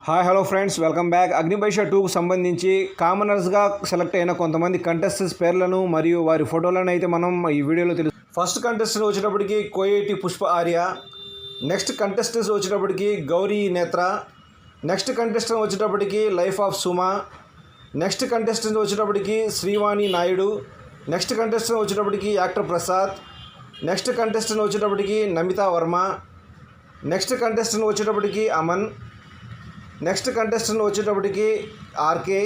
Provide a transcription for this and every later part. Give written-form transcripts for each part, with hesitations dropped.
Hi hello friends, welcome back. Agnipariksha 2కు సంబంధించి కామనర్స్గా సెలెక్ట్ అయిన కొంతమంది కంటెస్టెంట్స్ పేర్లను మరియు వారి ఫోటోలను అయితే మనం ఈ వీడియోలో తెలుసు. ఫస్ట్ కంటెస్టెంట్ వచ్చేటప్పటికి కోయేటి పుష్ప ఆర్య, నెక్స్ట్ కంటెస్టెంట్స్ వచ్చేటప్పటికి గౌరీ నేత్ర, నెక్స్ట్ కంటెస్టెంట్ వచ్చేటప్పటికి life of Suma, next contestant వచ్చేటప్పటికి శ్రీవాణి నాయుడు, నెక్స్ట్ కంటెస్టెంట్ వచ్చేటప్పటికి యాక్టర్ ప్రసాద్, నెక్స్ట్ కంటెస్టెంట్ వచ్చేటప్పటికి నమితా వర్మ, నెక్స్ట్ కంటెస్టెంట్ వచ్చేటప్పటికి అమన్, నెక్స్ట్ కంటెస్టెంట్ వచ్చేటప్పటికి ఆర్కే,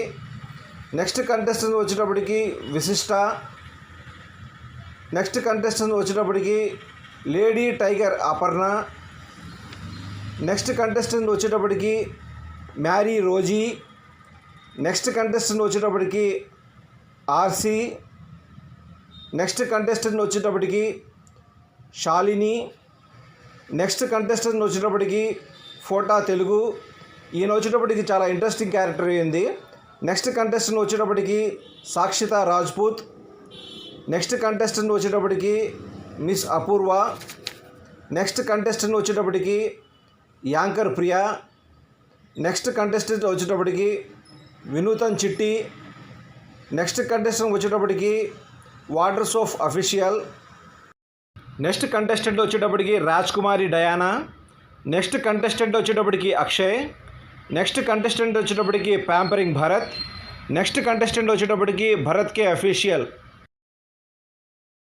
నెక్స్ట్ కంటెస్టెంట్ వచ్చేటప్పటికి విశిష్ట, నెక్స్ట్ కంటెస్టెంట్ వచ్చేటప్పటికి lady tiger Aparna, next contestant వచ్చేటప్పటికి మ్యారీ రోజీ, నెక్స్ట్ కంటెస్టెంట్ వచ్చేటప్పటికి ఆర్సి, నెక్స్ట్ కంటెస్టెంట్ వచ్చేటప్పటికి శాలిని, నెక్స్ట్ కంటెస్టెంట్ వచ్చేటప్పటికి ఫోటా తెలుగు. ఈయన వచ్చేటప్పటికి చాలా ఇంట్రెస్టింగ్ క్యారెక్టర్ అయింది. నెక్స్ట్ కంటెస్టెంట్ వచ్చేటప్పటికి సాక్షిత రాజ్పూత్, నెక్స్ట్ కంటెస్టెంట్ వచ్చేటప్పటికి మిస్ అపూర్వ, నెక్స్ట్ కంటెస్టెంట్ వచ్చేటప్పటికి యాంకర్ ప్రియా, నెక్స్ట్ కంటెస్టెంట్ వచ్చేటప్పటికి వినూతన్ చిట్టి, నెక్స్ట్ కంటెస్టెంట్ వచ్చేటప్పటికి waters of official, next contestant వచ్చేటప్పటికి రాజ్ కుమారి డయానా, నెక్స్ట్ కంటెస్టెంట్ వచ్చేటప్పటికి అక్షయ్, నెక్స్ట్ కంటెస్టెంట్ వచ్చేటప్పటికి ప్యాంపరింగ్ భరత్, నెక్స్ట్ కంటెస్టెంట్ వచ్చేటప్పటికి భరత్ కే అఫీషియల్.